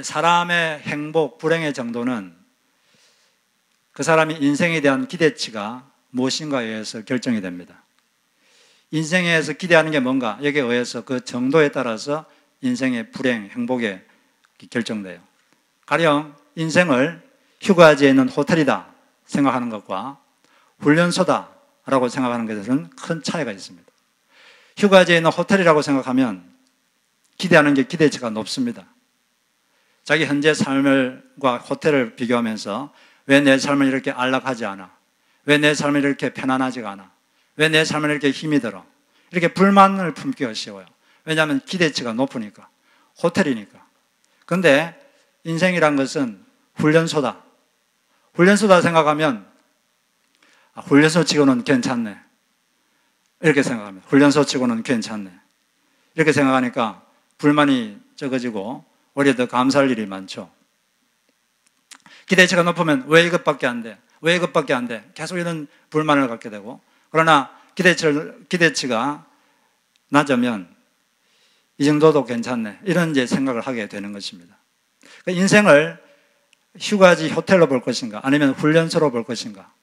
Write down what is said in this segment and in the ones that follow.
사람의 행복, 불행의 정도는 그 사람이 인생에 대한 기대치가 무엇인가에 의해서 결정이 됩니다. 인생에서 기대하는 게 뭔가, 여기에 의해서 그 정도에 따라서 인생의 불행, 행복에 결정돼요. 가령 인생을 휴가지에 있는 호텔이다 생각하는 것과 훈련소다라고 생각하는 것에는 큰 차이가 있습니다. 휴가지에 있는 호텔이라고 생각하면 기대하는 게 기대치가 높습니다. 자기 현재 삶과 호텔을 비교하면서 왜 내 삶은 이렇게 안락하지 않아? 왜 내 삶은 이렇게 편안하지가 않아? 왜 내 삶은 이렇게 힘이 들어? 이렇게 불만을 품기가 쉬워요. 왜냐하면 기대치가 높으니까, 호텔이니까. 그런데 인생이란 것은 훈련소다. 훈련소다 생각하면 훈련소 치고는 괜찮네. 이렇게 생각합니다. 훈련소 치고는 괜찮네. 이렇게 생각하니까 불만이 적어지고 오히려 더 감사할 일이 많죠. 기대치가 높으면 왜 이것밖에 안 돼? 왜 이것밖에 안 돼? 계속 이런 불만을 갖게 되고, 그러나 기대치가 낮으면 이 정도도 괜찮네. 이런 이제 생각을 하게 되는 것입니다. 그러니까 인생을 휴가지 호텔로 볼 것인가 아니면 훈련소로 볼 것인가,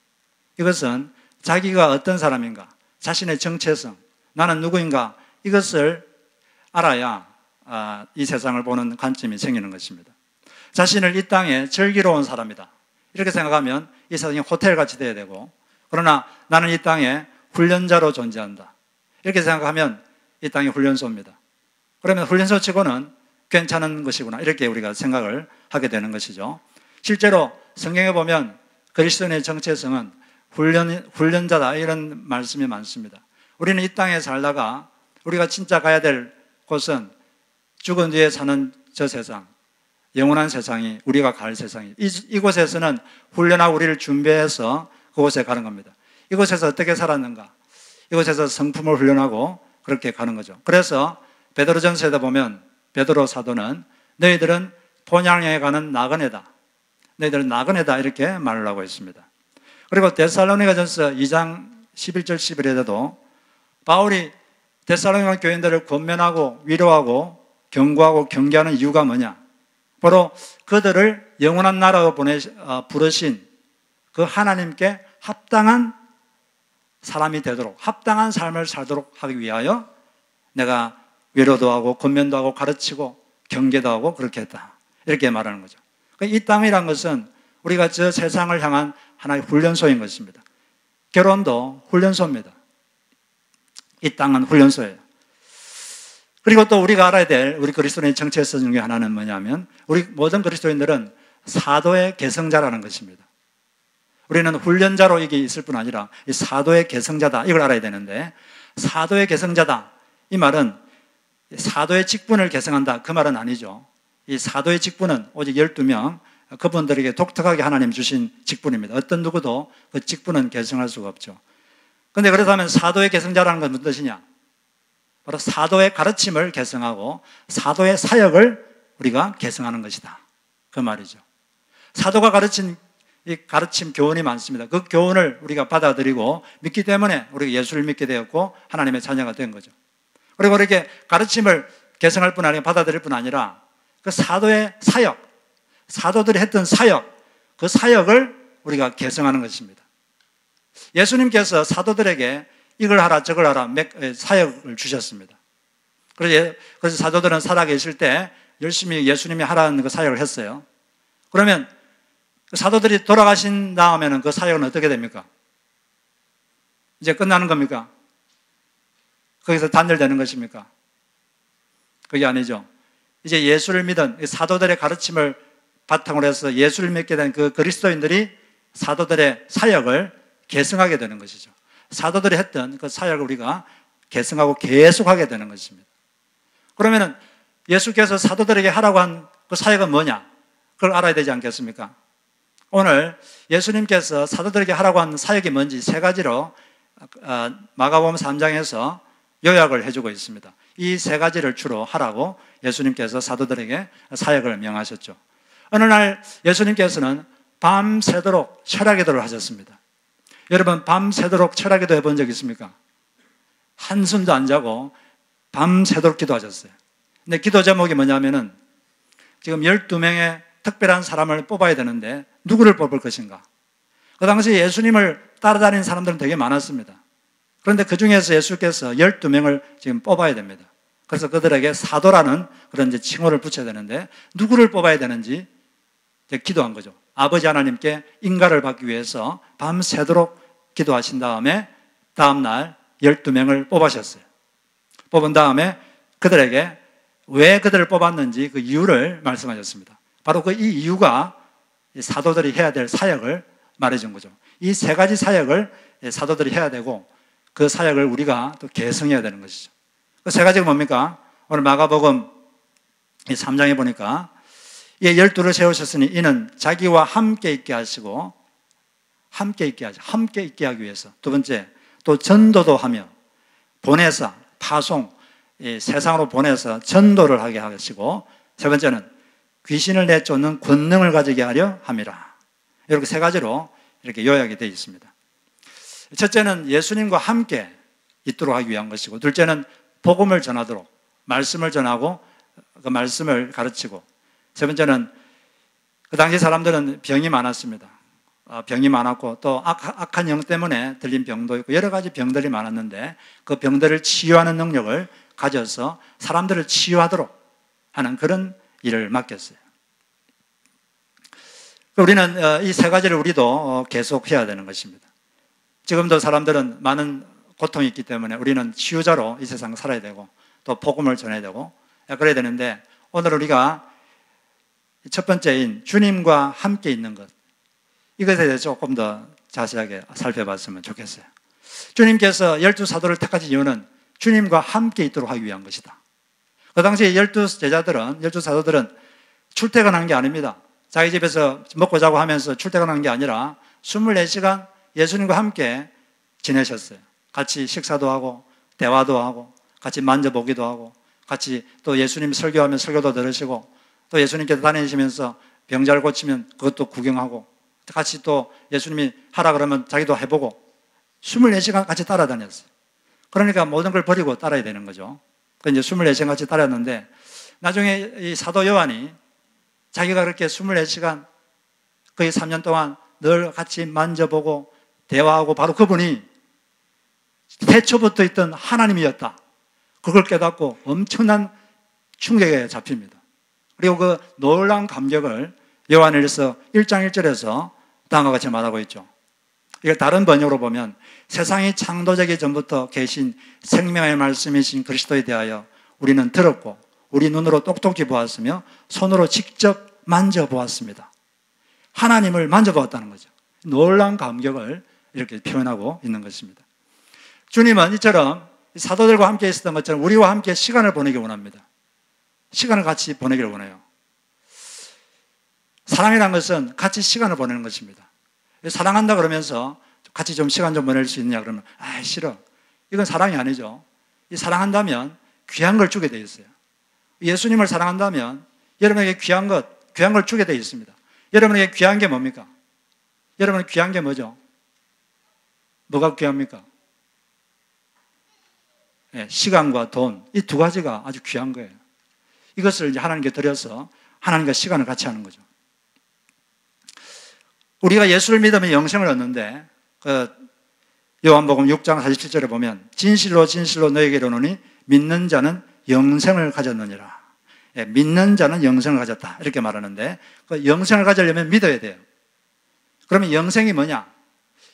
이것은 자기가 어떤 사람인가, 자신의 정체성, 나는 누구인가, 이것을 알아야 이 세상을 보는 관점이 생기는 것입니다. 자신을 이 땅에 즐기러 온 사람이다 이렇게 생각하면 이 세상이 호텔같이 돼야 되고, 그러나 나는 이 땅에 훈련자로 존재한다 이렇게 생각하면 이 땅이 훈련소입니다. 그러면 훈련소 치고는 괜찮은 것이구나 이렇게 우리가 생각을 하게 되는 것이죠. 실제로 성경에 보면 그리스도인의 정체성은 훈련자다 이런 말씀이 많습니다. 우리는 이 땅에 살다가 우리가 진짜 가야 될 곳은 죽은 뒤에 사는 저 세상, 영원한 세상이 우리가 갈 세상이, 이곳에서는 훈련하고 우리를 준비해서 그곳에 가는 겁니다. 이곳에서 어떻게 살았는가, 이곳에서 성품을 훈련하고 그렇게 가는 거죠. 그래서 베드로전서에 보면 베드로 사도는 너희들은 본향에 가는 나그네다, 너희들은 나그네다 이렇게 말을 하고 있습니다. 그리고 데살로니가전서 2장 11절 11절에도 바울이 데살로니가 교인들을 권면하고 위로하고 경고하고 경계하는 이유가 뭐냐, 바로 그들을 영원한 나라로 부르신 그 하나님께 합당한 사람이 되도록, 합당한 삶을 살도록 하기 위하여 내가 위로도 하고 권면도 하고 가르치고 경계도 하고 그렇게 했다 이렇게 말하는 거죠. 이 땅이란 것은 우리가 저 세상을 향한 하나의 훈련소인 것입니다. 결혼도 훈련소입니다. 이 땅은 훈련소예요. 그리고 또 우리가 알아야 될 우리 그리스도인의 정체성 중에 하나는 뭐냐면, 우리 모든 그리스도인들은 사도의 계승자라는 것입니다. 우리는 훈련자로 이게 있을 뿐 아니라 이 사도의 계승자다 이걸 알아야 되는데, 사도의 계승자다 이 말은 사도의 직분을 계승한다 그 말은 아니죠. 이 사도의 직분은 오직 12명 그분들에게 독특하게 하나님 주신 직분입니다. 어떤 누구도 그 직분은 계승할 수가 없죠. 그런데 그렇다면 사도의 계승자라는 건 무슨 뜻이냐, 바로 사도의 가르침을 계승하고 사도의 사역을 우리가 계승하는 것이다 그 말이죠. 사도가 가르친 이 가르침 교훈이 많습니다. 그 교훈을 우리가 받아들이고 믿기 때문에 우리가 예수를 믿게 되었고 하나님의 자녀가 된 거죠. 그리고 이렇게 가르침을 계승할 뿐 아니라 받아들일 뿐 아니라 그 사도의 사역, 사도들이 했던 사역, 그 사역을 우리가 계승하는 것입니다. 예수님께서 사도들에게 이걸 하라 저걸 하라 사역을 주셨습니다. 그래서 사도들은 살아계실 때 열심히 예수님이 하라는 그 사역을 했어요. 그러면 사도들이 돌아가신 다음에는 그 사역은 어떻게 됩니까? 이제 끝나는 겁니까? 거기서 단절되는 것입니까? 그게 아니죠. 이제 예수를 믿은 사도들의 가르침을 바탕으로 해서 예수를 믿게 된 그 그리스도인들이 사도들의 사역을 계승하게 되는 것이죠. 사도들이 했던 그 사역을 우리가 계승하고 계속하게 되는 것입니다. 그러면은 예수께서 사도들에게 하라고 한 그 사역은 뭐냐? 그걸 알아야 되지 않겠습니까? 오늘 예수님께서 사도들에게 하라고 한 사역이 뭔지 세 가지로 마가복음 3장에서 요약을 해주고 있습니다. 이 세 가지를 주로 하라고 예수님께서 사도들에게 사역을 명하셨죠. 어느 날 예수님께서는 밤새도록 철야기도를 하셨습니다. 여러분 밤새도록 철야기도 해본 적 있습니까? 한숨도 안 자고 밤새도록 기도하셨어요. 근데 기도 제목이 뭐냐면은 지금 12명의 특별한 사람을 뽑아야 되는데 누구를 뽑을 것인가? 그 당시 예수님을 따라다니는 사람들은 되게 많았습니다. 그런데 그 중에서 예수께서 12명을 지금 뽑아야 됩니다. 그래서 그들에게 사도라는 그런 이제 칭호를 붙여야 되는데 누구를 뽑아야 되는지 이제 기도한 거죠. 아버지 하나님께 인가를 받기 위해서 밤새도록 기도하신 다음에 다음날 12명을 뽑으셨어요. 뽑은 다음에 그들에게 왜 그들을 뽑았는지 그 이유를 말씀하셨습니다. 바로 그 이 이유가 사도들이 해야 될 사역을 말해준 거죠. 이 세 가지 사역을 사도들이 해야 되고 그 사역을 우리가 또 계승해야 되는 것이죠. 그 세 가지가 뭡니까? 오늘 마가복음 3장에 보니까 이 12를 세우셨으니 이는 자기와 함께 있게 하시고 함께 있게 하기 위해서. 두 번째, 또 전도도 하며 보내서 파송, 세상으로 보내서 전도를 하게 하시고, 세 번째는 귀신을 내쫓는 권능을 가지게 하려 함이라. 이렇게 세 가지로 이렇게 요약이 되어 있습니다. 첫째는 예수님과 함께 있도록 하기 위한 것이고, 둘째는 복음을 전하도록 말씀을 전하고 그 말씀을 가르치고, 세 번째는 그 당시 사람들은 병이 많았습니다. 병이 많았고 또 악한 영 때문에 들린 병도 있고 여러 가지 병들이 많았는데 그 병들을 치유하는 능력을 가져서 사람들을 치유하도록 하는 그런 일을 맡겼어요. 우리는 이 세 가지를 우리도 계속해야 되는 것입니다. 지금도 사람들은 많은 고통이 있기 때문에 우리는 치유자로 이 세상을 살아야 되고 또 복음을 전해야 되고 그래야 되는데, 오늘 우리가 첫 번째인 주님과 함께 있는 것, 이것에 대해서 조금 더 자세하게 살펴봤으면 좋겠어요. 주님께서 12사도를 택하신 이유는 주님과 함께 있도록 하기 위한 것이다. 그 당시에 12제자들은, 12사도들은 출퇴근한 게 아닙니다. 자기 집에서 먹고 자고 하면서 출퇴근한 게 아니라 24시간 예수님과 함께 지내셨어요. 같이 식사도 하고 대화도 하고 같이 만져보기도 하고 같이 또 예수님 설교하면 설교도 들으시고 또 예수님께서 다니시면서 병자를 고치면 그것도 구경하고 같이 또 예수님이 하라 그러면 자기도 해보고 24시간 같이 따라다녔어요. 그러니까 모든 걸 버리고 따라야 되는 거죠. 그래서 이제 24시간 같이 따랐는데 나중에 이 사도 요한이 자기가 그렇게 24시간 거의 3년 동안 늘 같이 만져보고 대화하고 바로 그분이 태초부터 있던 하나님이었다. 그걸 깨닫고 엄청난 충격에 잡힙니다. 그리고 그 놀라운 감격을 요한일서 1장 1절에서 다음과 같이 말하고 있죠. 이걸 다른 번역으로 보면 세상이 창조되기 전부터 계신 생명의 말씀이신 그리스도에 대하여 우리는 들었고 우리 눈으로 똑똑히 보았으며 손으로 직접 만져보았습니다. 하나님을 만져보았다는 거죠. 놀라운 감격을 이렇게 표현하고 있는 것입니다. 주님은 이처럼 사도들과 함께 있었던 것처럼 우리와 함께 시간을 보내기 원합니다. 시간을 같이 보내기를 원해요. 사랑이라는 것은 같이 시간을 보내는 것입니다. 사랑한다 그러면서 같이 좀 시간 좀 보낼 수 있느냐 그러면 싫어. 이건 사랑이 아니죠. 이 사랑한다면 귀한 걸 주게 되어 있어요. 예수님을 사랑한다면 여러분에게 귀한 걸 주게 되어 있습니다. 여러분에게 귀한 게 뭡니까? 여러분 귀한 게 뭐죠? 뭐가 귀합니까? 시간과 돈, 이 두 가지가 아주 귀한 거예요. 이것을 이제 하나님께 드려서 하나님과 시간을 같이 하는 거죠. 우리가 예수를 믿으면 영생을 얻는데 요한복음 6장 47절에 보면 진실로 진실로 너에게 이르노니 믿는 자는 영생을 가졌느니라. 믿는 자는 영생을 가졌다 이렇게 말하는데 그 영생을 가지려면 믿어야 돼요. 그러면 영생이 뭐냐?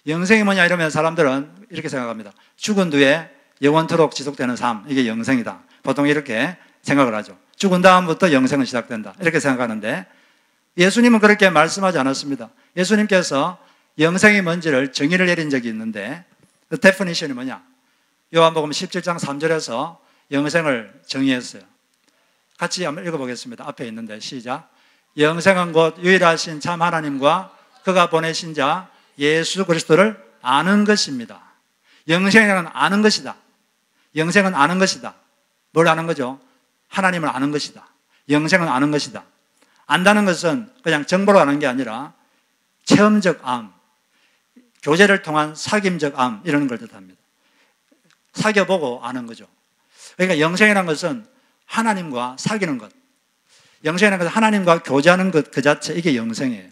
영생이 뭐냐 이러면 사람들은 이렇게 생각합니다. 죽은 뒤에 영원토록 지속되는 삶, 이게 영생이다. 보통 이렇게 생각을 하죠. 죽은 다음부터 영생은 시작된다 이렇게 생각하는데 예수님은 그렇게 말씀하지 않았습니다. 예수님께서 영생이 뭔지를 정의를 내린 적이 있는데 그 데피니션이 뭐냐? 요한복음 17장 3절에서 영생을 정의했어요. 같이 한번 읽어보겠습니다. 앞에 있는데 시작. 영생은 곧 유일하신 참 하나님과 그가 보내신 자 예수 그리스도를 아는 것입니다. 영생은 아는 것이다. 영생은 아는 것이다. 뭘 아는 거죠? 하나님을 아는 것이다. 영생은 아는 것이다. 안다는 것은 그냥 정보로 아는 게 아니라 체험적 암, 교제를 통한 사귐적 암 이런 걸 뜻합니다. 사귀어보고 아는 거죠. 그러니까 영생이라는 것은 하나님과 사귀는 것. 영생이라는 것은 하나님과 교제하는 것 그 자체, 이게 영생이에요.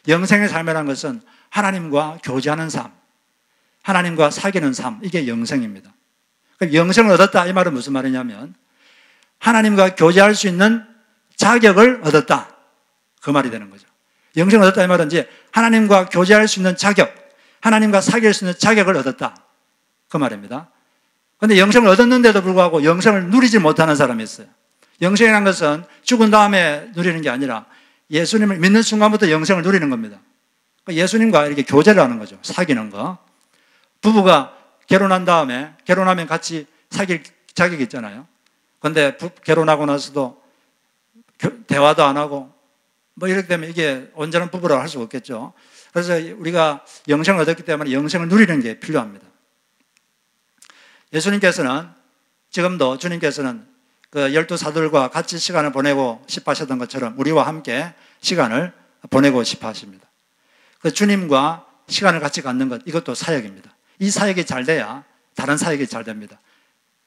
영생의 삶이라는 것은 하나님과 교제하는 삶, 하나님과 사귀는 삶, 이게 영생입니다. 영생을 얻었다, 이 말은 무슨 말이냐면 하나님과 교제할 수 있는 자격을 얻었다, 그 말이 되는 거죠. 영생을 얻었다 이 말은 이제 하나님과 교제할 수 있는 자격, 하나님과 사귈 수 있는 자격을 얻었다, 그 말입니다. 그런데 영생을 얻었는데도 불구하고 영생을 누리지 못하는 사람이 있어요. 영생이라는 것은 죽은 다음에 누리는 게 아니라 예수님을 믿는 순간부터 영생을 누리는 겁니다. 예수님과 이렇게 교제를 하는 거죠. 사귀는 거. 부부가 결혼한 다음에, 결혼하면 같이 사귈 자격이 있잖아요. 그런데 결혼하고 나서도 대화도 안 하고 뭐 이렇게 되면 이게 온전한 부부라고 할 수 없겠죠. 그래서 우리가 영생을 얻었기 때문에 영생을 누리는 게 필요합니다. 예수님께서는 지금도 주님께서는 그 12사도들과 같이 시간을 보내고 싶어 하셨던 것처럼 우리와 함께 시간을 보내고 싶어 하십니다. 그 주님과 시간을 같이 갖는 것, 이것도 사역입니다. 이 사역이 잘 돼야 다른 사역이 잘 됩니다.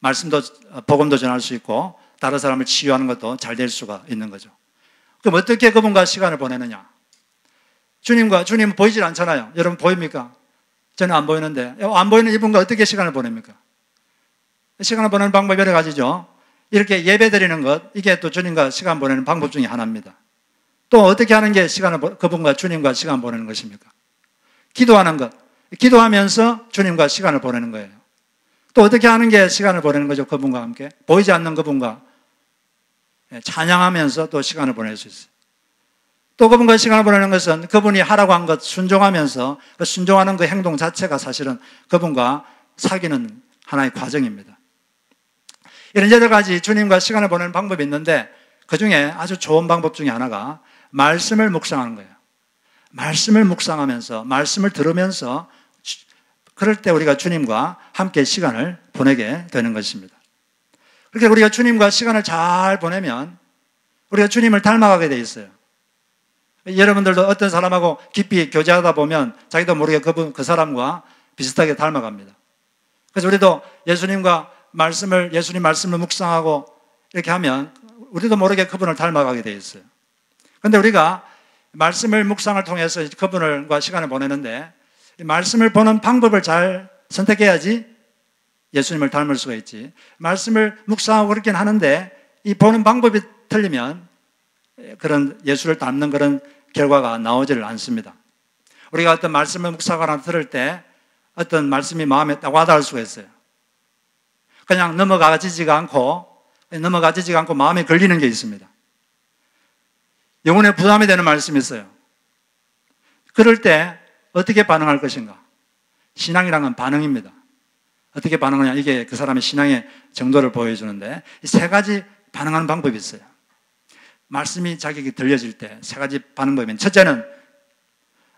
말씀도, 복음도 전할 수 있고 다른 사람을 치유하는 것도 잘 될 수가 있는 거죠. 그럼 어떻게 그분과 시간을 보내느냐? 주님은 보이질 않잖아요. 여러분 보입니까? 저는 안 보이는데, 안 보이는 이분과 어떻게 시간을 보냅니까? 시간을 보내는 방법이 여러 가지죠. 이렇게 예배 드리는 것, 이게 또 주님과 시간 보내는 방법 중에 하나입니다. 또 어떻게 하는 게 그분과 주님과 시간 보내는 것입니까? 기도하는 것, 기도하면서 주님과 시간을 보내는 거예요. 또 어떻게 하는 게 시간을 보내는 거죠? 그분과 함께 보이지 않는 그분과 찬양하면서 또 시간을 보낼 수 있어요. 또 그분과 시간을 보내는 것은 그분이 하라고 한 것 순종하면서 그 순종하는 그 행동 자체가 사실은 그분과 사귀는 하나의 과정입니다. 이런 여러 가지 주님과 시간을 보내는 방법이 있는데 그 중에 아주 좋은 방법 중에 하나가 말씀을 묵상하는 거예요. 말씀을 묵상하면서 말씀을 들으면서 그럴 때 우리가 주님과 함께 시간을 보내게 되는 것입니다. 그렇게 우리가 주님과 시간을 잘 보내면 우리가 주님을 닮아가게 돼 있어요. 여러분들도 어떤 사람하고 깊이 교제하다 보면 자기도 모르게 그 사람과 비슷하게 닮아갑니다. 그래서 우리도 예수님 말씀을 묵상하고 이렇게 하면 우리도 모르게 그분을 닮아가게 돼 있어요. 그런데 우리가 말씀을 묵상을 통해서 그분과 시간을 보내는데 말씀을 보는 방법을 잘 선택해야지 예수님을 닮을 수가 있지. 말씀을 묵상하고 그렇긴 하는데 이 보는 방법이 틀리면 그런 예수를 닮는 그런 결과가 나오지를 않습니다. 우리가 어떤 말씀을 묵상하거나 들을 때 어떤 말씀이 마음에 딱 와닿을 수가 있어요. 그냥 넘어가지지가 않고 마음에 걸리는 게 있습니다. 영혼에 부담이 되는 말씀이 있어요. 그럴 때 어떻게 반응할 것인가? 신앙이란 건 반응입니다. 어떻게 반응하냐? 이게 그 사람의 신앙의 정도를 보여주는데 이 세 가지 반응하는 방법이 있어요. 말씀이 자기에게 들려질 때 세 가지 반응법이면 첫째는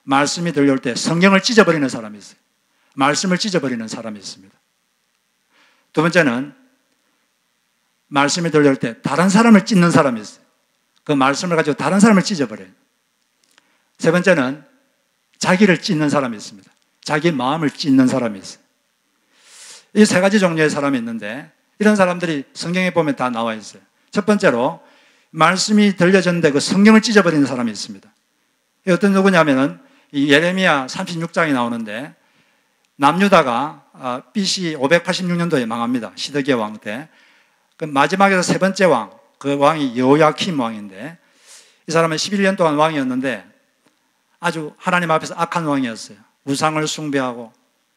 말씀이 들려올 때 성경을 찢어버리는 사람이 있어요. 말씀을 찢어버리는 사람이 있습니다. 두 번째는 말씀이 들려올 때 다른 사람을 찢는 사람이 있어요. 그 말씀을 가지고 다른 사람을 찢어버려요. 세 번째는 자기를 찢는 사람이 있습니다. 자기 마음을 찢는 사람이 있어요. 이 세 가지 종류의 사람이 있는데 이런 사람들이 성경에 보면 다 나와 있어요. 첫 번째로 말씀이 들려졌는데 그 성경을 찢어버리는 사람이 있습니다. 어떤 누구냐면은 이 예레미야 36장이 나오는데 남유다가 BC 586년도에 망합니다. 시드기야 왕 때. 그 마지막에서 세 번째 왕, 그 왕이 여호야킴 왕인데 이 사람은 11년 동안 왕이었는데 아주 하나님 앞에서 악한 왕이었어요. 우상을 숭배하고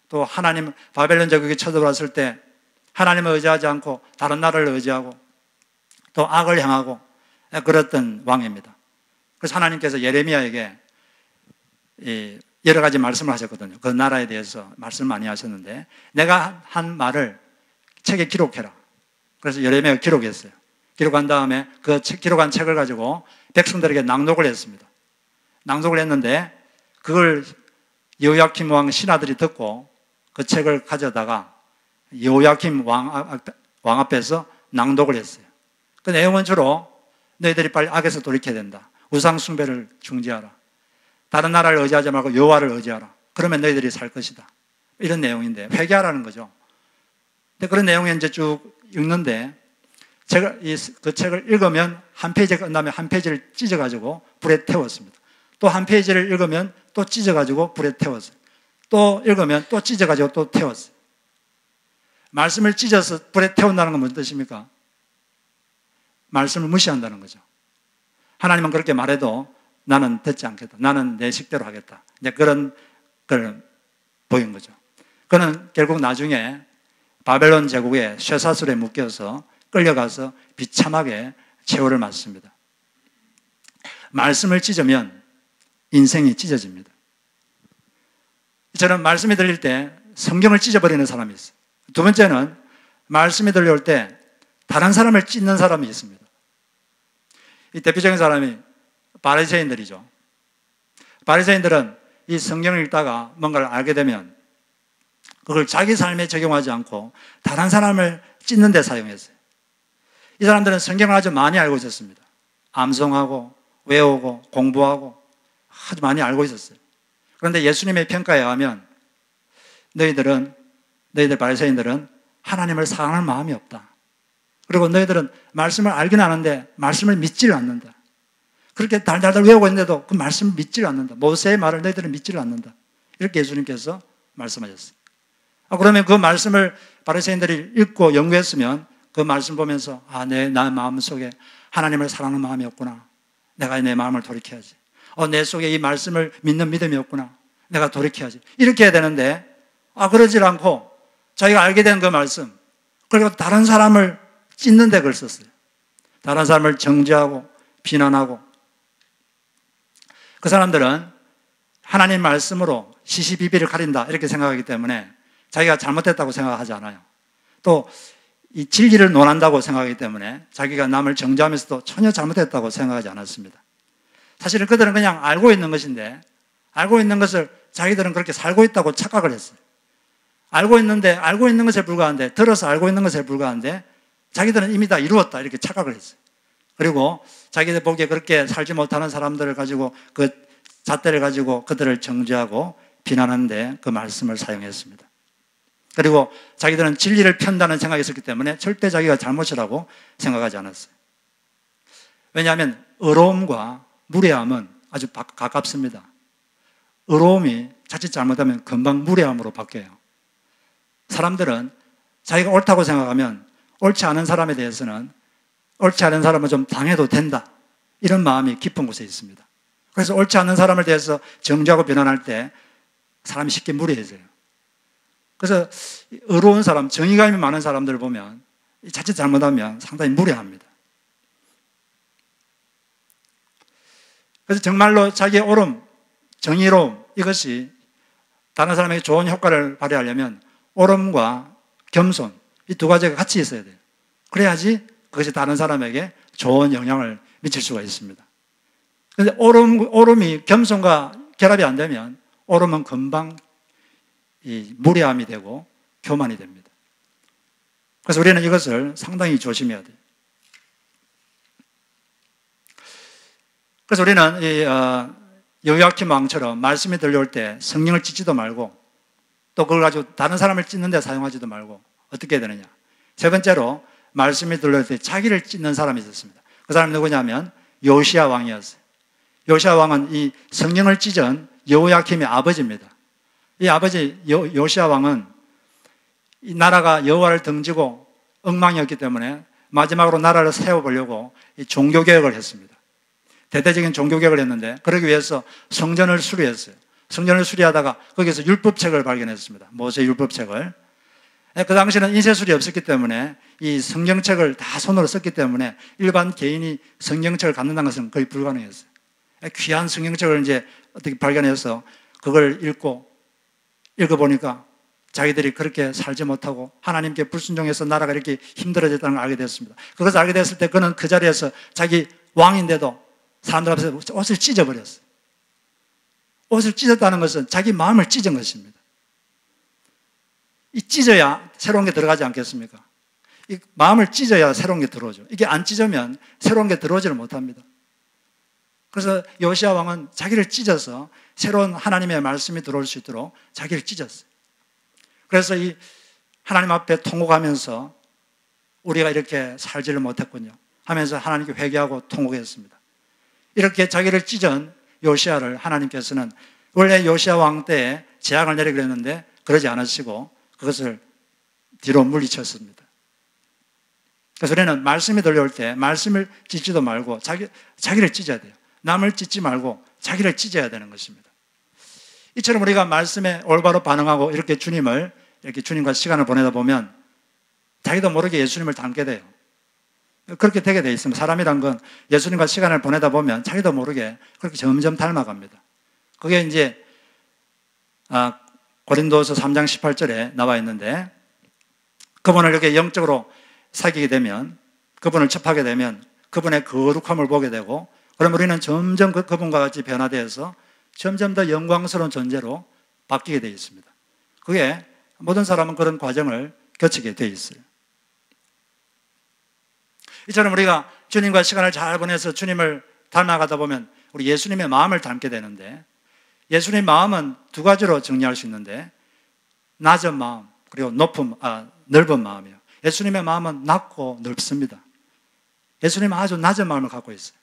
또 하나님 바벨론 제국이 쳐들어왔을 때 하나님을 의지하지 않고 다른 나라를 의지하고 또 악을 향하고 그랬던 왕입니다. 그래서 하나님께서 예레미야에게 여러 가지 말씀을 하셨거든요. 그 나라에 대해서 말씀 많이 하셨는데 내가 한 말을 책에 기록해라. 그래서 예레미야가 기록했어요. 기록한 다음에 그 기록한 책을 가지고 백성들에게 낭독을 했습니다. 낭독을 했는데 그걸 여호야킴 왕 신하들이 듣고 그 책을 가져다가 여호야킴 왕 앞에서 낭독을 했어요. 그 내용은 주로 너희들이 빨리 악에서 돌이켜야 된다. 우상 숭배를 중지하라. 다른 나라를 의지하지 말고 여호와를 의지하라. 그러면 너희들이 살 것이다. 이런 내용인데 회개하라는 거죠. 근데 그런 내용이 이제 쭉 읽는데 그 책을 읽으면 한 페이지가 끝나면 한 페이지를 찢어가지고 불에 태웠습니다. 또 한 페이지를 읽으면 또 찢어가지고 불에 태웠어요. 또 읽으면 또 찢어가지고 또 태웠어요. 말씀을 찢어서 불에 태운다는 건 무슨 뜻입니까? 말씀을 무시한다는 거죠. 하나님은 그렇게 말해도 나는 듣지 않겠다. 나는 내 식대로 하겠다. 이제 그런 걸 보인 거죠. 그는 결국 나중에 바벨론 제국의 쇠사슬에 묶여서 끌려가서 비참하게 최후를 맞습니다. 말씀을 찢으면 인생이 찢어집니다. 저는 말씀이 들릴 때 성경을 찢어버리는 사람이 있어요. 두 번째는 말씀이 들려올 때 다른 사람을 찢는 사람이 있습니다. 이 대표적인 사람이 바리새인들이죠. 바리새인들은 이 성경을 읽다가 뭔가를 알게 되면 그걸 자기 삶에 적용하지 않고 다른 사람을 찢는 데 사용했어요. 이 사람들은 성경을 아주 많이 알고 있었습니다. 암송하고 외우고 공부하고 아주 많이 알고 있었어요. 그런데 예수님의 평가에 의하면 너희들 바리새인들은 하나님을 사랑하는 마음이 없다. 그리고 너희들은 말씀을 알긴 아는데 말씀을 믿지를 않는다. 그렇게 달달달 외우고 있는데도 그 말씀을 믿지를 않는다. 모세의 말을 너희들은 믿지를 않는다. 이렇게 예수님께서 말씀하셨어요. 그러면 그 말씀을 바리새인들이 읽고 연구했으면 그 말씀 보면서 내 마음속에 하나님을 사랑하는 마음이 없구나. 내가 내 마음을 돌이켜야지. 내 속에 이 말씀을 믿는 믿음이 없구나. 내가 돌이켜야지. 이렇게 해야 되는데 그러질 않고 자기가 알게 된 그 말씀 그리고 다른 사람을 찢는 데 그걸 썼어요. 다른 사람을 정죄하고 비난하고 그 사람들은 하나님 말씀으로 시시비비를 가린다 이렇게 생각하기 때문에 자기가 잘못했다고 생각하지 않아요. 또 이 진리를 논한다고 생각하기 때문에 자기가 남을 정죄하면서도 전혀 잘못했다고 생각하지 않았습니다. 사실은 그들은 그냥 알고 있는 것인데 알고 있는 것을 자기들은 그렇게 살고 있다고 착각을 했어요. 알고 있는 것에 불과한데 들어서 알고 있는 것에 불과한데 자기들은 이미 다 이루었다 이렇게 착각을 했어요. 그리고 자기들 보기에 그렇게 살지 못하는 사람들을 가지고 그 잣대를 가지고 그들을 정죄하고 비난하는데 그 말씀을 사용했습니다. 그리고 자기들은 진리를 편다는 생각이 있었기 때문에 절대 자기가 잘못이라고 생각하지 않았어요. 왜냐하면 의로움과 무례함은 아주 가깝습니다. 의로움이 자칫 잘못하면 금방 무례함으로 바뀌어요. 사람들은 자기가 옳다고 생각하면 옳지 않은 사람에 대해서는 옳지 않은 사람은 좀 당해도 된다. 이런 마음이 깊은 곳에 있습니다. 그래서 옳지 않은 사람을 대해서 정죄하고 비난할 때 사람이 쉽게 무례해져요. 그래서 의로운 사람, 정의감이 많은 사람들을 보면 자칫 잘못하면 상당히 무례합니다. 그래서 정말로 자기의 옳음, 정의로움 이것이 다른 사람에게 좋은 효과를 발휘하려면 옳음과 겸손 이 두 가지가 같이 있어야 돼요. 그래야지 그것이 다른 사람에게 좋은 영향을 미칠 수가 있습니다. 그런데 옳음이 겸손과 결합이 안 되면 옳음은 금방 이 무례함이 되고 교만이 됩니다. 그래서 우리는 이것을 상당히 조심해야 돼요. 그래서 우리는 여호야kim 왕처럼 말씀이 들려올 때 성령을 찢지도 말고 또 그걸 가지고 다른 사람을 찢는 데 사용하지도 말고 어떻게 해야 되느냐. 세 번째로 말씀이 들려올 때 자기를 찢는 사람이 있었습니다. 그 사람이 누구냐면 요시야 왕이었어요. 요시야 왕은 이 성령을 찢은 여호야킴의 아버지입니다. 이 아버지 요시야 왕은 이 나라가 여호와를 등지고 엉망이었기 때문에 마지막으로 나라를 세워보려고 이 종교개혁을 했습니다. 대대적인 종교개혁을 했는데 그러기 위해서 성전을 수리했어요. 성전을 수리하다가 거기서 율법책을 발견했습니다. 모세 율법책을. 그 당시에는 인쇄술이 없었기 때문에 이 성경책을 다 손으로 썼기 때문에 일반 개인이 성경책을 갖는다는 것은 거의 불가능했어요. 귀한 성경책을 이제 어떻게 발견해서 그걸 읽어보니까 자기들이 그렇게 살지 못하고 하나님께 불순종해서 나라가 이렇게 힘들어졌다는 걸 알게 됐습니다. 그것을 알게 됐을 때 그는 그 자리에서 자기 왕인데도 사람들 앞에서 옷을 찢어버렸어요. 옷을 찢었다는 것은 자기 마음을 찢은 것입니다. 이 찢어야 새로운 게 들어가지 않겠습니까? 이 마음을 찢어야 새로운 게 들어오죠. 이게 안 찢으면 새로운 게 들어오지를 못합니다. 그래서 요시야 왕은 자기를 찢어서 새로운 하나님의 말씀이 들어올 수 있도록 자기를 찢었어요. 그래서 이 하나님 앞에 통곡하면서 우리가 이렇게 살지를 못했군요 하면서 하나님께 회개하고 통곡했습니다. 이렇게 자기를 찢은 요시야를 하나님께서는 원래 요시야 왕 때에 재앙을 내리기로 했는데 그러지 않으시고 그것을 뒤로 물리쳤습니다. 그래서 우리는 말씀이 들려올 때 말씀을 찢지도 말고 자기를 찢어야 돼요. 남을 찢지 말고 자기를 찢어야 되는 것입니다. 이처럼 우리가 말씀에 올바로 반응하고 이렇게 주님과 시간을 보내다 보면 자기도 모르게 예수님을 닮게 돼요. 그렇게 되게 돼 있습니다. 사람이란 건 예수님과 시간을 보내다 보면 자기도 모르게 그렇게 점점 닮아갑니다. 그게 이제 고린도서 3장 18절에 나와 있는데 그분을 이렇게 영적으로 사귀게 되면 그분을 접하게 되면 그분의 거룩함을 보게 되고 그럼 우리는 점점 그분과 같이 변화되어서 점점 더 영광스러운 존재로 바뀌게 되어 있습니다. 그게 모든 사람은 그런 과정을 거치게 되어 있어요. 이처럼 우리가 주님과 시간을 잘 보내서 주님을 닮아가다 보면 우리 예수님의 마음을 닮게 되는데 예수님의 마음은 두 가지로 정리할 수 있는데 낮은 마음 그리고 넓은 마음이에요. 예수님의 마음은 낮고 넓습니다. 예수님은 아주 낮은 마음을 갖고 있어요.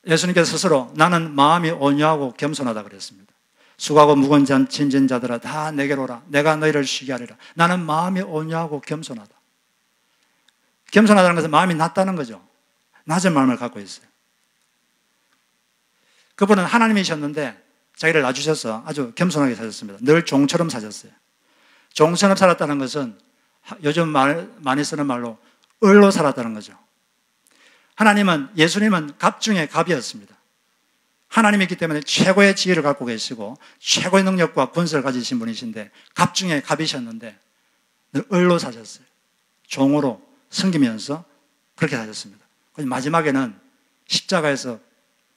예수님께서 스스로 나는 마음이 온유하고 겸손하다 그랬습니다. 수고하고 무거운 짐진 자들아 다 내게로 오라. 내가 너희를 쉬게 하리라. 나는 마음이 온유하고 겸손하다. 겸손하다는 것은 마음이 낮다는 거죠. 낮은 마음을 갖고 있어요. 그분은 하나님이셨는데 자기를 낮추셔서 아주 겸손하게 사셨습니다. 늘 종처럼 사셨어요. 종처럼 살았다는 것은 요즘 많이 쓰는 말로 을로 살았다는 거죠. 예수님은 갑 중에 갑이었습니다. 하나님이기 때문에 최고의 지혜를 갖고 계시고 최고의 능력과 권세를 가지신 분이신데 갑 중에 갑이셨는데 늘 을로 사셨어요. 종으로 섬기면서 그렇게 사셨습니다. 마지막에는 십자가에서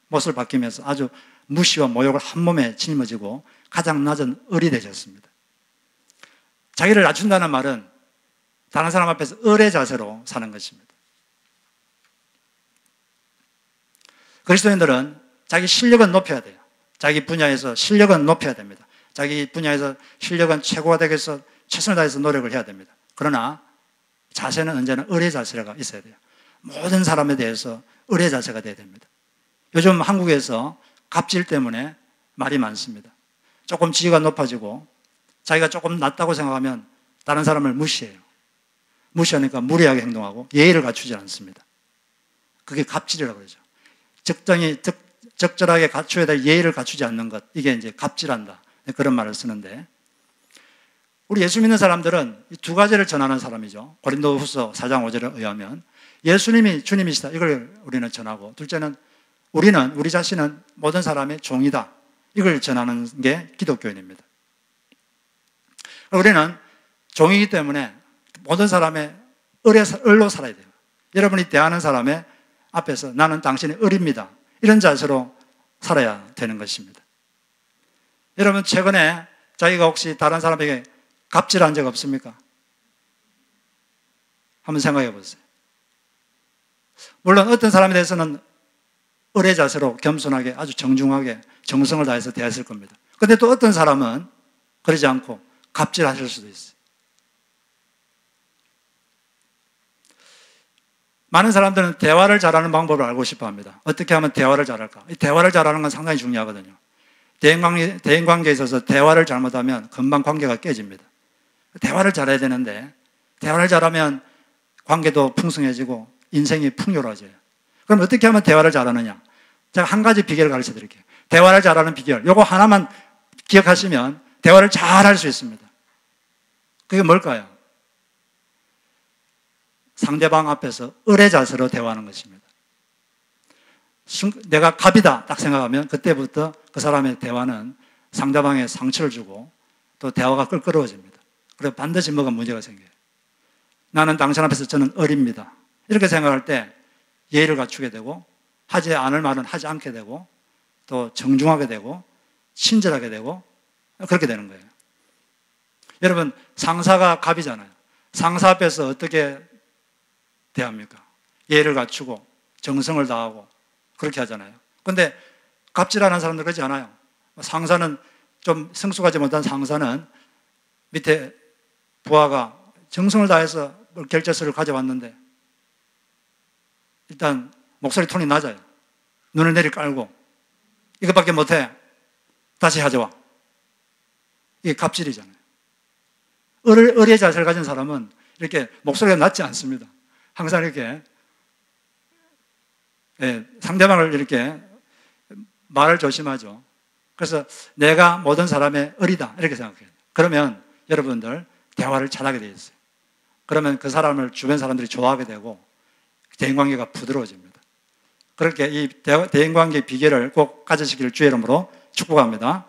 못을 박히면서 아주 무시와 모욕을 한 몸에 짊어지고 가장 낮은 을이 되셨습니다. 자기를 낮춘다는 말은 다른 사람 앞에서 을의 자세로 사는 것입니다. 그리스도인들은 자기 실력은 높여야 돼요. 자기 분야에서 실력은 높여야 됩니다. 자기 분야에서 실력은 최고가 되기 위해서 최선을 다해서 노력을 해야 됩니다. 그러나 자세는 언제나 을의 자세가 있어야 돼요. 모든 사람에 대해서 을의 자세가 돼야 됩니다. 요즘 한국에서 갑질 때문에 말이 많습니다. 조금 지위가 높아지고 자기가 조금 낮다고 생각하면 다른 사람을 무시해요. 무시하니까 무례하게 행동하고 예의를 갖추지 않습니다. 그게 갑질이라고 그러죠. 적절하게 갖춰야 될 예의를 갖추지 않는 것, 이게 이제 갑질한다. 그런 말을 쓰는데 우리 예수 믿는 사람들은 이 두 가지를 전하는 사람이죠. 고린도후서 4장 5절에 의하면 예수님이 주님이시다. 이걸 우리는 전하고 둘째는 우리 자신은 모든 사람의 종이다. 이걸 전하는 게 기독교인입니다. 우리는 종이기 때문에 모든 사람의 을로 살아야 돼요. 여러분이 대하는 사람의 앞에서 나는 당신의 을입니다. 이런 자세로 살아야 되는 것입니다. 여러분 최근에 자기가 혹시 다른 사람에게 갑질한 적 없습니까? 한번 생각해 보세요. 물론 어떤 사람에 대해서는 을의 자세로 겸손하게 아주 정중하게 정성을 다해서 대했을 겁니다. 그런데 또 어떤 사람은 그러지 않고 갑질하실 수도 있어요. 많은 사람들은 대화를 잘하는 방법을 알고 싶어 합니다. 어떻게 하면 대화를 잘할까? 이 대화를 잘하는 건 상당히 중요하거든요. 대인관계에 있어서 대화를 잘못하면 금방 관계가 깨집니다. 대화를 잘해야 되는데 대화를 잘하면 관계도 풍성해지고 인생이 풍요로워져요. 그럼 어떻게 하면 대화를 잘하느냐? 제가 한 가지 비결을 가르쳐 드릴게요. 대화를 잘하는 비결. 요거 하나만 기억하시면 대화를 잘할 수 있습니다. 그게 뭘까요? 상대방 앞에서 을의 자세로 대화하는 것입니다. 내가 갑이다 딱 생각하면 그때부터 그 사람의 대화는 상대방에 상처를 주고 또 대화가 껄끄러워집니다. 그래서 반드시 뭐가 문제가 생겨요. 나는 당신 앞에서 저는 을입니다. 이렇게 생각할 때 예의를 갖추게 되고 하지 않을 말은 하지 않게 되고 또 정중하게 되고 친절하게 되고 그렇게 되는 거예요. 여러분 상사가 갑이잖아요. 상사 앞에서 어떻게 대합니까? 예의를 갖추고 정성을 다하고 그렇게 하잖아요. 그런데 갑질하는 사람들 그러지 않아요. 상사는 좀 성숙하지 못한 상사는 밑에 부하가 정성을 다해서 결제서를 가져왔는데 일단 목소리 톤이 낮아요. 눈을 내리 깔고 이것밖에 못해. 다시 가져와. 이게 갑질이잖아요. 의리의 자세를 가진 사람은 이렇게 목소리가 낮지 않습니다. 항상 이렇게 상대방을 이렇게 말을 조심하죠. 그래서 내가 모든 사람의 의리다 이렇게 생각해요. 그러면 여러분들 대화를 잘하게 되어 있어요. 그러면 그 사람을 주변 사람들이 좋아하게 되고 대인관계가 부드러워집니다. 그렇게 이 대인관계의 비결을 꼭 가지시기를 주의 이름으로 축복합니다.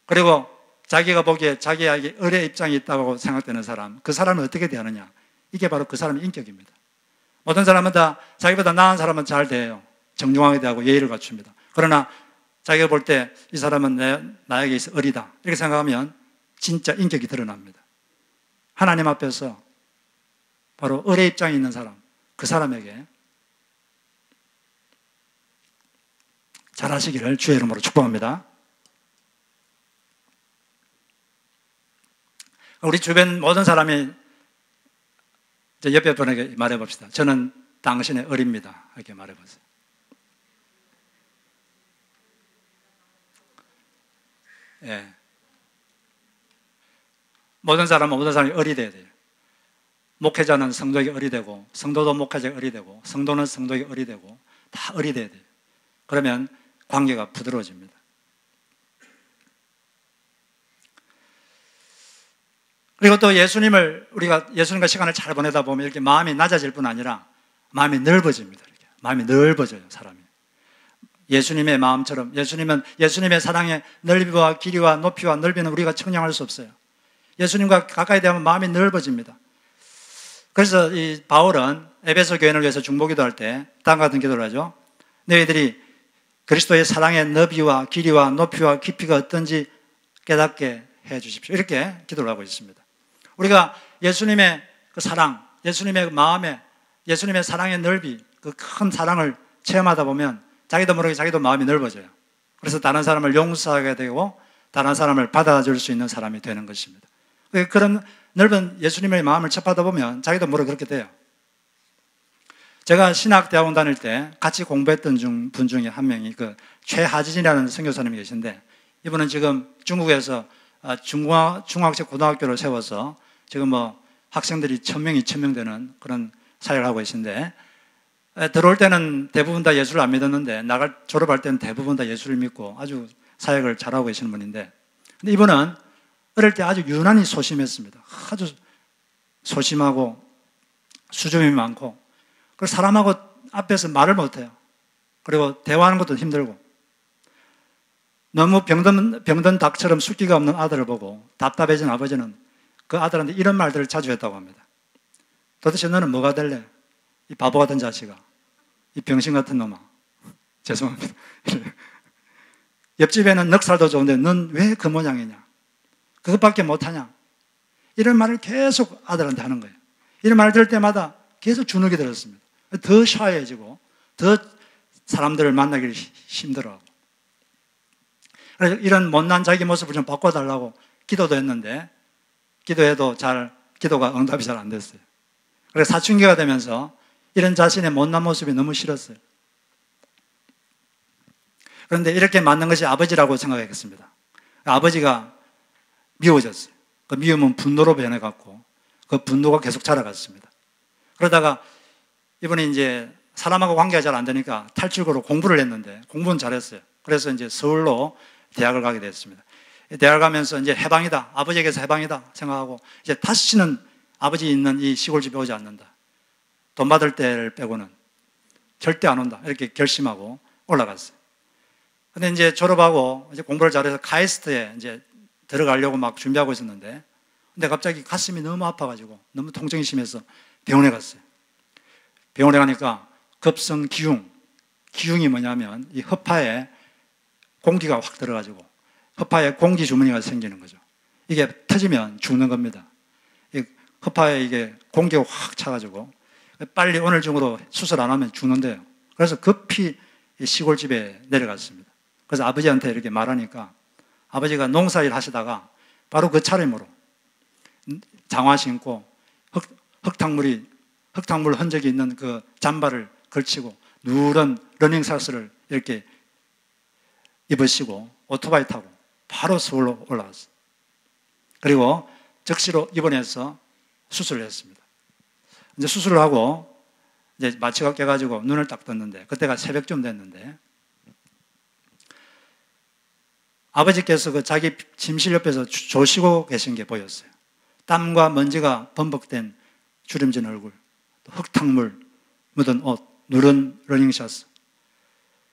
그리고 자기가 보기에 자기에게 의뢰 입장이 있다고 생각되는 사람, 그 사람을 어떻게 대하느냐, 이게 바로 그 사람의 인격입니다. 모든 사람은 다 자기보다 나은 사람은 잘 대해요. 정중하게 대하고 예의를 갖춥니다. 그러나 자기가 볼 때 이 사람은 나에게 있어 의리다 이렇게 생각하면 진짜 인격이 드러납니다. 하나님 앞에서 바로 의뢰 입장에 있는 사람, 그 사람에게 잘하시기를 주의 이름으로 축복합니다. 우리 주변 모든 사람이 이제 옆에 분에게 말해봅시다. 저는 당신의 의리입니다. 이렇게 말해보세요. 예. 모든 사람이 의리돼야 돼요. 목회자는 성도에게 의리되고, 성도도 목회자에게 의리되고, 성도는 성도에게 의리되고, 다 의리돼야 돼요. 그러면 관계가 부드러워집니다. 그리고 또 우리가 예수님과 시간을 잘 보내다 보면 이렇게 마음이 낮아질 뿐 아니라 마음이 넓어집니다. 이렇게. 마음이 넓어져요, 사람이. 예수님의 마음처럼, 예수님의 사랑의 넓이와 길이와 높이와 넓이는 우리가 측량할 수 없어요. 예수님과 가까이 되면 마음이 넓어집니다. 그래서 이 바울은 에베소 교회를 위해서 중보기도 할 때 다음 같은 기도를 하죠. 너희들이 그리스도의 사랑의 너비와 길이와 높이와 깊이가 어떤지 깨닫게 해 주십시오. 이렇게 기도를 하고 있습니다. 우리가 예수님의 그 사랑, 예수님의 마음에, 예수님의 사랑의 넓이, 그 큰 사랑을 체험하다 보면 자기도 모르게 자기도 마음이 넓어져요. 그래서 다른 사람을 용서하게 되고 다른 사람을 받아줄 수 있는 사람이 되는 것입니다. 그런 넓은 예수님의 마음을 접하다 보면 자기도 모르게 그렇게 돼요. 제가 신학대학원 다닐 때 같이 공부했던 분 중에 한 명이 그 최하진이라는 선교사님이 계신데, 이분은 지금 중국에서 중학생 고등학교를 세워서 지금 뭐 학생들이 1000명, 2000명 되는 그런 사역을 하고 계신데, 들어올 때는 대부분 다 예수를 안 믿었는데 졸업할 때는 대부분 다 예수를 믿고 아주 사역을 잘하고 계시는 분인데, 근데 이분은 어릴 때 아주 유난히 소심했습니다. 아주 소심하고 수줍음이 많고, 그리고 사람하고 앞에서 말을 못해요. 그리고 대화하는 것도 힘들고, 너무 병든 닭처럼 숫기가 없는 아들을 보고 답답해진 아버지는 그 아들한테 이런 말들을 자주 했다고 합니다. 도대체 너는 뭐가 될래? 이 바보 같은 자식아, 이 병신 같은 놈아. 죄송합니다. 옆집에는 넉살도 좋은데 넌 왜 그 모양이냐? 그것밖에 못하냐? 이런 말을 계속 아들한테 하는 거예요. 이런 말을 들을 때마다 계속 주눅이 들었습니다. 더 샤이해지고 더 사람들을 만나기를 힘들어하고, 그래서 이런 못난 자기 모습을 좀 바꿔달라고 기도도 했는데 기도가 응답이 잘 안 됐어요. 그래서 사춘기가 되면서 이런 자신의 못난 모습이 너무 싫었어요. 그런데 이렇게 맞는 것이 아버지라고 생각했습니다. 아버지가 미워졌어요. 그 미움은 분노로 변해갖고 그 분노가 계속 자라갔습니다. 그러다가 이분이 이제 사람하고 관계가 잘 안 되니까 탈출구로 공부를 했는데 공부는 잘했어요. 그래서 이제 서울로 대학을 가게 됐습니다. 대학을 가면서 이제 해방이다, 아버지에게서 해방이다 생각하고 이제 다시는 아버지 있는 이 시골집에 오지 않는다, 돈 받을 때를 빼고는 절대 안 온다, 이렇게 결심하고 올라갔어요. 근데 이제 졸업하고 이제 공부를 잘해서 카이스트에 이제 들어가려고 막 준비하고 있었는데, 근데 갑자기 가슴이 너무 아파가지고 너무 통증이 심해서 병원에 갔어요. 병원에 가니까 급성 기흉이 뭐냐면 이 허파에 공기가 확 들어가지고 허파에 공기 주머니가 생기는 거죠. 이게 터지면 죽는 겁니다. 이 허파에 이게 공기가 확 차가지고 빨리 오늘 중으로 수술 안 하면 죽는데요. 그래서 급히 시골집에 내려갔습니다. 그래서 아버지한테 이렇게 말하니까 아버지가 농사일 하시다가 바로 그 차림으로 장화 신고 흙탕물 흔적이 있는 그 잠바를 걸치고 누런 러닝샷을 이렇게 입으시고 오토바이 타고 바로 서울로 올라왔어요. 그리고 즉시로 입원해서 수술을 했습니다. 이제 수술을 하고 이제 마취가 깨가지고 눈을 딱 떴는데 그때가 새벽쯤 됐는데 아버지께서 그 자기 침실 옆에서 조시고 계신 게 보였어요. 땀과 먼지가 범벅된 주름진 얼굴, 흙탕물 묻은 옷, 누런 러닝샷,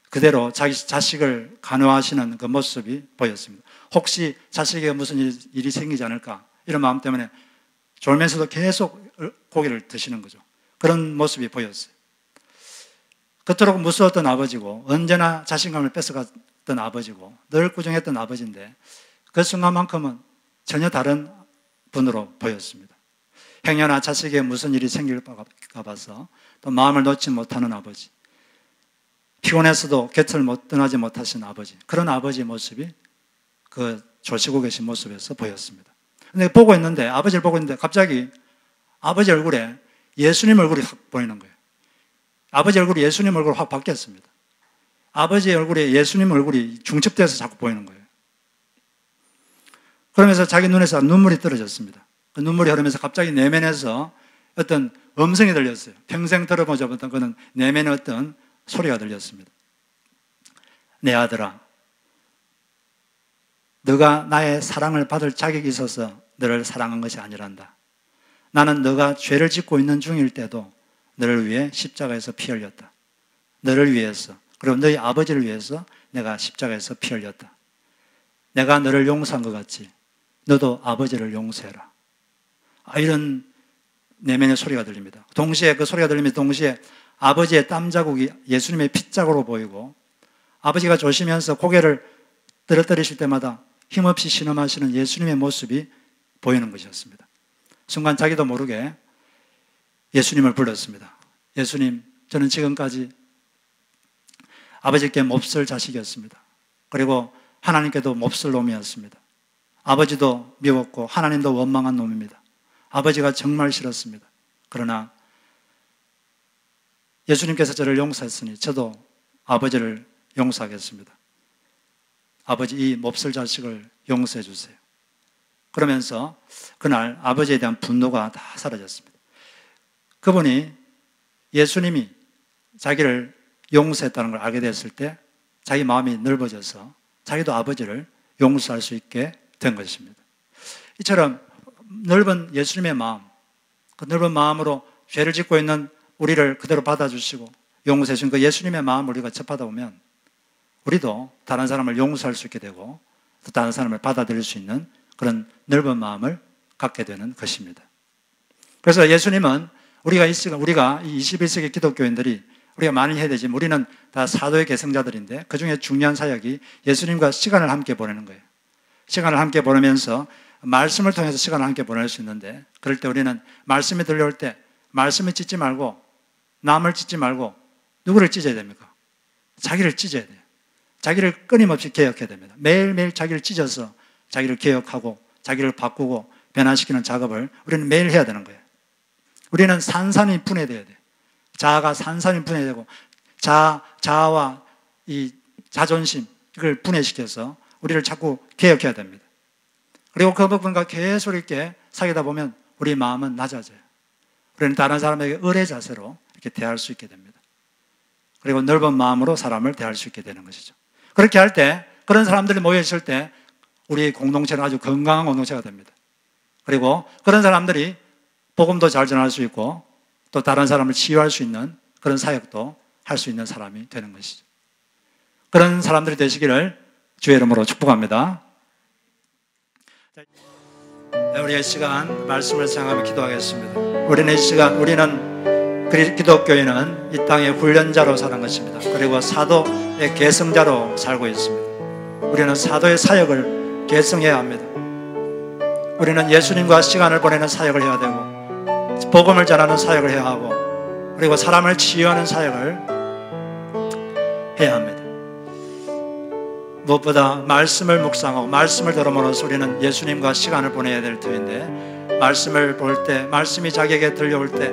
그대로 자기 자식을 간호하시는 그 모습이 보였습니다. 혹시 자식에게 무슨 일이 생기지 않을까 이런 마음 때문에 졸면서도 계속 고기를 드시는 거죠. 그런 모습이 보였어요. 그토록 무서웠던 아버지고 언제나 자신감을 뺏어갔던 아버지고 늘 꾸중했던 아버지인데 그 순간만큼은 전혀 다른 분으로 보였습니다. 행여나 자식에게 무슨 일이 생길까 봐서 또 마음을 놓지 못하는 아버지, 피곤해서도 곁을 떠나지 못하신 아버지, 그런 아버지의 모습이 그 조시고 계신 모습에서 보였습니다. 근데 보고 있는데, 아버지를 보고 있는데 갑자기 아버지 얼굴에 예수님 얼굴이 확 보이는 거예요. 아버지 얼굴이 예수님 얼굴로 확 바뀌었습니다. 아버지 얼굴에 예수님 얼굴이 중첩돼서 자꾸 보이는 거예요. 그러면서 자기 눈에서 눈물이 떨어졌습니다. 그 눈물이 흐르면서 갑자기 내면에서 어떤 음성이 들렸어요. 평생 들어보지 못한 그런 내면의 어떤 소리가 들렸습니다. 내 아들아, 너가 나의 사랑을 받을 자격이 있어서 너를 사랑한 것이 아니란다. 나는 너가 죄를 짓고 있는 중일 때도 너를 위해 십자가에서 피 흘렸다. 너를 위해서, 그리고 너희 아버지를 위해서 내가 십자가에서 피 흘렸다. 내가 너를 용서한 것 같이 너도 아버지를 용서해라. 이런 내면의 소리가 들립니다. 동시에 그 소리가 들리면서 동시에 아버지의 땀 자국이 예수님의 핏자국으로 보이고 아버지가 조시면서 고개를 떨어뜨리실 때마다 힘없이 신음하시는 예수님의 모습이 보이는 것이었습니다. 순간 자기도 모르게 예수님을 불렀습니다. 예수님, 저는 지금까지 아버지께 몹쓸 자식이었습니다. 그리고 하나님께도 몹쓸 놈이었습니다. 아버지도 미웠고 하나님도 원망한 놈입니다. 아버지가 정말 싫었습니다. 그러나 예수님께서 저를 용서했으니 저도 아버지를 용서하겠습니다. 아버지, 이 몹쓸 자식을 용서해 주세요. 그러면서 그날 아버지에 대한 분노가 다 사라졌습니다. 그분이 예수님이 자기를 용서했다는 걸 알게 됐을 때 자기 마음이 넓어져서 자기도 아버지를 용서할 수 있게 된 것입니다. 이처럼 넓은 예수님의 마음, 그 넓은 마음으로 죄를 짓고 있는 우리를 그대로 받아주시고 용서해 주신 그 예수님의 마음을 우리가 접하다 보면 우리도 다른 사람을 용서할 수 있게 되고 또 다른 사람을 받아들일 수 있는 그런 넓은 마음을 갖게 되는 것입니다. 그래서 예수님은 우리가 이 21세기 기독교인들이 우리가 많이 해야 되지만 우리는 다 사도의 계승자들인데 그 중에 중요한 사역이 예수님과 시간을 함께 보내는 거예요. 시간을 함께 보내면서 말씀을 통해서 시간을 함께 보낼 수 있는데 그럴 때 우리는 말씀이 들려올 때 말씀을 찢지 말고 남을 찢지 말고 누구를 찢어야 됩니까? 자기를 찢어야 돼요. 자기를 끊임없이 개혁해야 됩니다. 매일매일 자기를 찢어서 자기를 개혁하고 자기를 바꾸고 변화시키는 작업을 우리는 매일 해야 되는 거예요. 우리는 산산이 분해돼야 돼요. 자아가 산산이 분해되고 자아와 이 자존심 이걸 분해시켜서 우리를 자꾸 개혁해야 됩니다. 그리고 그 부분과 계속 이렇게 사귀다 보면 우리 마음은 낮아져요. 우리는 다른 사람에게 의뢰 자세로 이렇게 대할 수 있게 됩니다. 그리고 넓은 마음으로 사람을 대할 수 있게 되는 것이죠. 그렇게 할 때 그런 사람들이 모여 있을 때 우리 공동체는 아주 건강한 공동체가 됩니다. 그리고 그런 사람들이 복음도 잘 전할 수 있고 또 다른 사람을 치유할 수 있는 그런 사역도 할 수 있는 사람이 되는 것이죠. 그런 사람들이 되시기를 주의 이름으로 축복합니다. 우리 이 시간 말씀을 생각하며 기도하겠습니다. 우리는 기독교인은 이 땅의 훈련자로 사는 것입니다. 그리고 사도의 계승자로 살고 있습니다. 우리는 사도의 사역을 계승해야 합니다. 우리는 예수님과 시간을 보내는 사역을 해야 되고 복음을 전하는 사역을 해야 하고 그리고 사람을 치유하는 사역을 해야 합니다. 무엇보다 말씀을 묵상하고 말씀을 들어보면서 우리는 예수님과 시간을 보내야 될 터인데 말씀을 볼 때, 말씀이 자기에게 들려올 때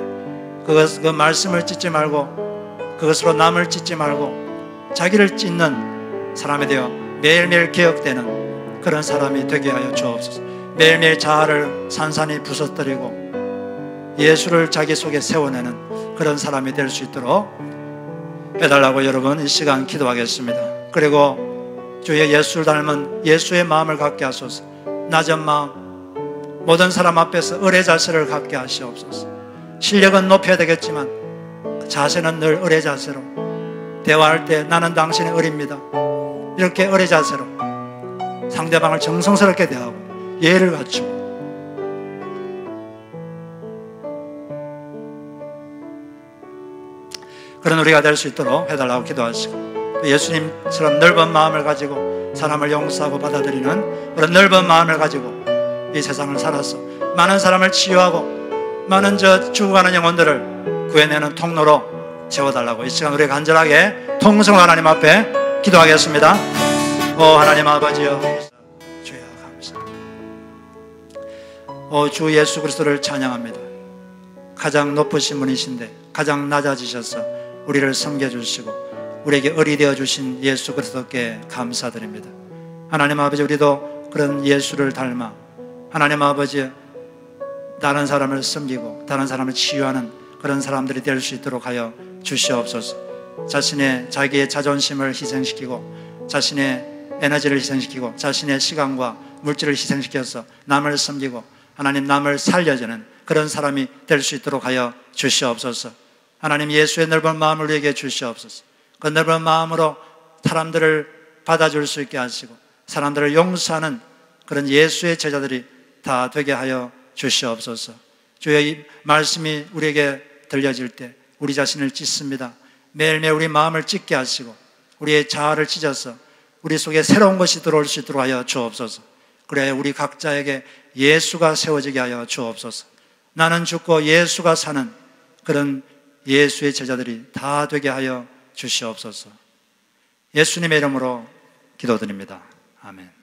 그 말씀을 찢지 말고, 그것으로 남을 찢지 말고 자기를 찢는 사람이 되어 매일매일 개혁되는 그런 사람이 되게 하여 주옵소서. 매일매일 자아를 산산히 부서뜨리고 예수를 자기 속에 세워내는 그런 사람이 될 수 있도록 해달라고 여러분 이 시간 기도하겠습니다. 그리고 주의 예수를 닮은 예수의 마음을 갖게 하소서. 낮은 마음, 모든 사람 앞에서 의뢰 자세를 갖게 하시옵소서. 실력은 높여야 되겠지만 자세는 늘 의뢰 자세로, 대화할 때 나는 당신의 의리입니다, 이렇게 의뢰 자세로 상대방을 정성스럽게 대하고 예를 갖추고, 그런 우리가 될 수 있도록 해달라고 기도하시고, 예수님처럼 넓은 마음을 가지고 사람을 용서하고 받아들이는 그런 넓은 마음을 가지고 이 세상을 살아서 많은 사람을 치유하고 많은 죽어가는 영혼들을 구해내는 통로로 세워달라고 이 시간 우리 간절하게 통성 하나님 앞에 기도하겠습니다. 오 하나님 아버지여, 주여 감사합니다. 오 주 예수 그리스도를 찬양합니다. 가장 높으신 분이신데 가장 낮아지셔서 우리를 섬겨주시고 우리에게 의리 되어주신 예수 그리스도께 감사드립니다. 하나님 아버지, 우리도 그런 예수를 닮아 하나님 아버지 다른 사람을 섬기고 다른 사람을 치유하는 그런 사람들이 될 수 있도록 하여 주시옵소서. 자기의 자존심을 희생시키고 자신의 에너지를 희생시키고 자신의 시간과 물질을 희생시켜서 남을 섬기고 하나님 남을 살려주는 그런 사람이 될 수 있도록 하여 주시옵소서. 하나님 예수의 넓은 마음을 우리에게 주시옵소서. 그 넓은 마음으로 사람들을 받아줄 수 있게 하시고 사람들을 용서하는 그런 예수의 제자들이 다 되게 하여 주시옵소서. 주의 이 말씀이 우리에게 들려질 때 우리 자신을 찢습니다. 매일매일 우리 마음을 찢게 하시고 우리의 자아를 찢어서 우리 속에 새로운 것이 들어올 수 있도록 하여 주옵소서. 그래야 우리 각자에게 예수가 세워지게 하여 주옵소서. 나는 죽고 예수가 사는 그런 예수의 제자들이 다 되게 하여 주시옵소서. 예수님의 이름으로 기도드립니다. 아멘.